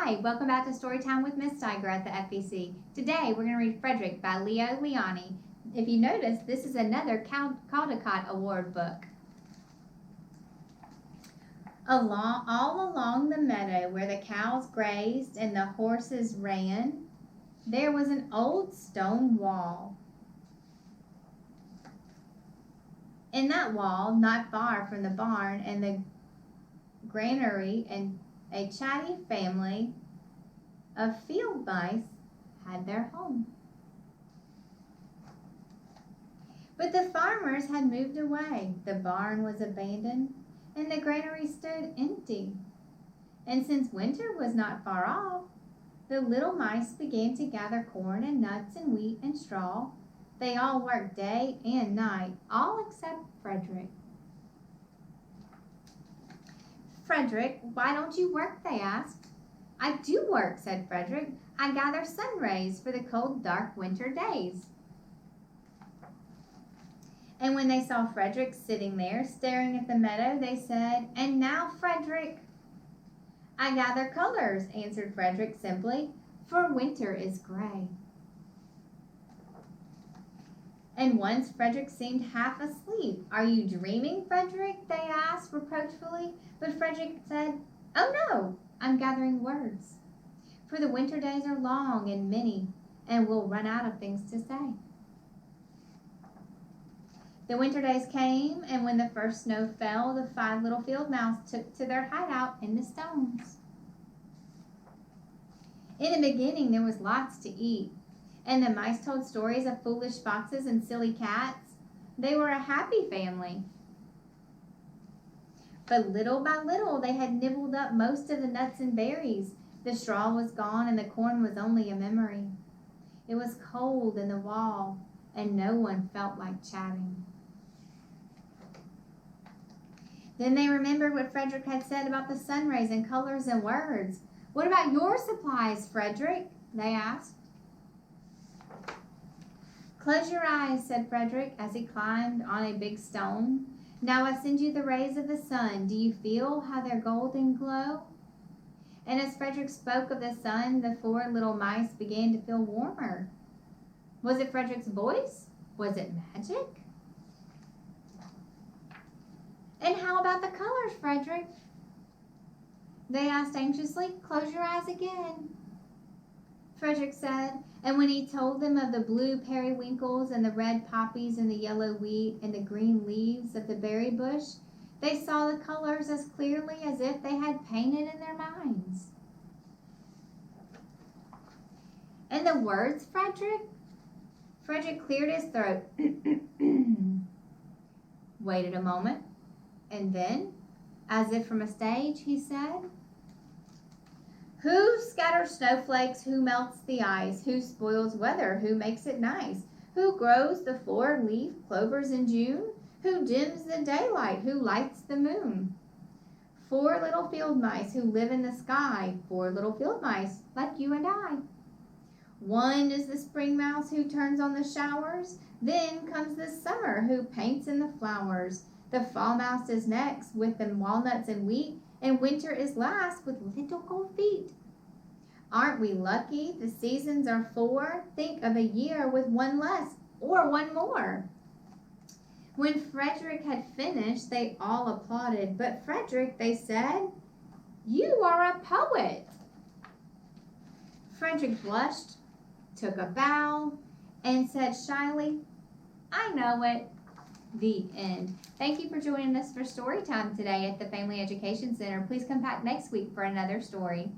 Hi, welcome back to Storytime with Miss Stiger at the FBC. Today we're going to read Frederick by Leo Lionni. If you notice, this is another Caldecott Award book. All along the meadow where the cows grazed and the horses ran, there was an old stone wall. In that wall, not far from the barn and the granary, and a chatty family of field mice had their home. But the farmers had moved away. The barn was abandoned, and the granary stood empty. And since winter was not far off, the little mice began to gather corn and nuts and wheat and straw. They all worked day and night, all except Frederick. "Frederick, why don't you work?" they asked. "I do work," said Frederick. "I gather sun rays for the cold, dark winter days." And when they saw Frederick sitting there staring at the meadow, they said, "And now, Frederick?" "I gather colors," answered Frederick simply, "for winter is gray." And once Frederick seemed half asleep. "Are you dreaming, Frederick?" they asked reproachfully. But Frederick said, "Oh no, I'm gathering words. For the winter days are long and many, and we'll run out of things to say." The winter days came, and when the first snow fell, the 5 little field mice took to their hideout in the stones. In the beginning, there was lots to eat, and the mice told stories of foolish foxes and silly cats. They were a happy family. But little by little, they had nibbled up most of the nuts and berries. The straw was gone, and the corn was only a memory. It was cold in the wall, and no one felt like chatting. Then they remembered what Frederick had said about the sun rays and colors and words. "What about your supplies, Frederick?" they asked. "Close your eyes," said Frederick as he climbed on a big stone. "Now I send you the rays of the sun. Do you feel how they're golden glow?" And as Frederick spoke of the sun, the 4 little mice began to feel warmer. Was it Frederick's voice? Was it magic? "And how about the colors, Frederick?" they asked anxiously. "Close your eyes again," Frederick said, and when he told them of the blue periwinkles and the red poppies and the yellow wheat and the green leaves of the berry bush, they saw the colors as clearly as if they had painted in their minds. "And the words, Frederick?" Frederick cleared his throat, waited a moment, and then, as if from a stage, he said, "Who scatters snowflakes? Who melts the ice? Who spoils weather? Who makes it nice? Who grows the 4-leaf clovers in June? Who dims the daylight? Who lights the moon? 4 little field mice who live in the sky. 4 little field mice like you and I. One is the spring mouse who turns on the showers. Then comes the summer who paints in the flowers. The fall mouse is next with the walnuts and wheat. And winter is last with little gold feet. Aren't we lucky? The seasons are 4. Think of a year with 1 less or 1 more." When Frederick had finished, they all applauded. "But Frederick," they said, "you are a poet." Frederick blushed, took a bow, and said shyly, "I know it." The end. Thank you for joining us for Storytime today at the Family Education Center. Please come back next week for another story.